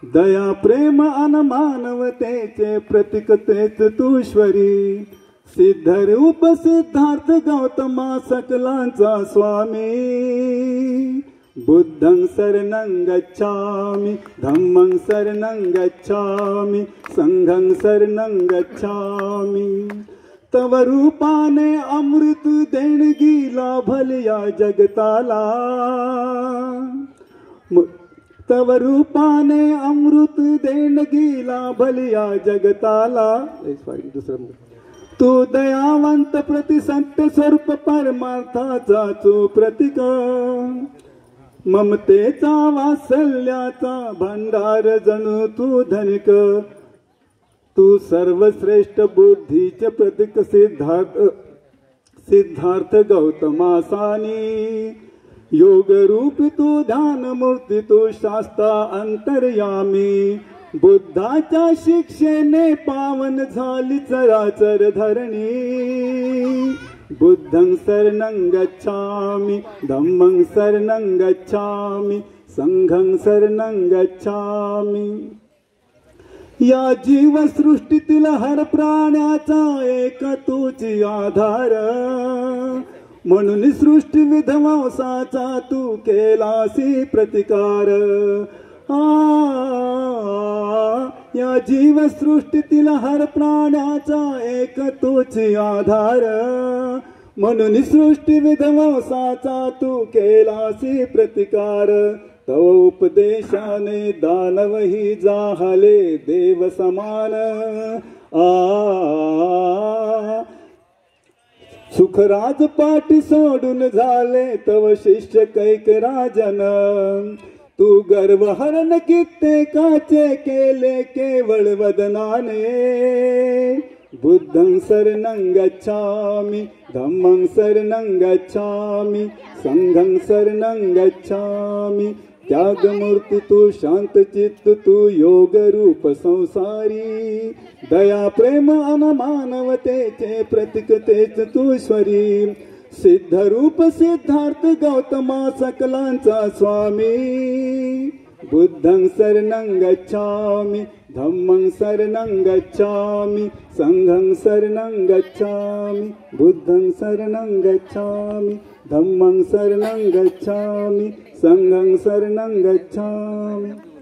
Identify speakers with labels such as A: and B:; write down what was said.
A: दया प्रेम अन मानवतेचे प्रतीक तेच तूश्वरी, सिद्धरूप सिद्धार्थ गौतमा सकलांचा स्वामी. बुद्धं शरणं गच्छामि, धम्मं शरणं गच्छामि, संघं शरणं गच्छामि. तव रूपाने अमृत देणगी लाभल या जगताला, तव रूपाने अमृत देणगी लाभल या जगताला. तू दयावंत प्रति सत्य स्वरूप परमार्थाचा तू प्रतीक, ममतेचा वात्सल्याचा भंडार जणू तू धनिक. तू सर्वश्रेष्ठ बुद्धीचे प्रतीक सिद्धार्थ गौतमासानी. योग रूप तू ध्यान मूर्ती तू शास्ता अंतर्यामी. बुद्धाच्या शिक्षेने पावन झाली चराचर धरणी. बुद्धं शरणं गच्छामि, धम्मं शरणं गच्छामि, संघं शरणं गच्छामि. या जीवसृष्टीतील हर प्राण्याचा एक तूच आधार, म्हणून सृष्टी विध्वंसाचा तू केलासी प्रतिकार. या जीवसृष्टीतील हर प्राण्याचा एक तूच आधार, म्हणून सृष्टी विध्वंसाचा तू केलासी प्रतिकार. तव उपदेशाने दानवही जाहले देव समान. सुखराज पाठी सोडून झाले तव शिष्य कैक राजन. तू गर्वहरण कित्येकाचे केले केवळ वदनाने. बुद्धं शरणं गच्छामि, धम्मं शरणं गच्छामि, संघं शरणं गच्छामि. त्यागमूर्ती तू शांत चित्त तू योग रूप संसारी. दया प्रेम अन मानवतेचे प्रतीक तेच तूश्वरी. सिद्धरूप सिद्धार्थ गौतमा सकलांचा स्वामी. बुद्धं शरणं गच्छामि, धम्मं शरणं गच्छामि, संघं शरणं गच्छामि. बुद्धं शरणं गच्छामि, धम्मं शरणं गच्छामि, संघं शरणं गच्छामि.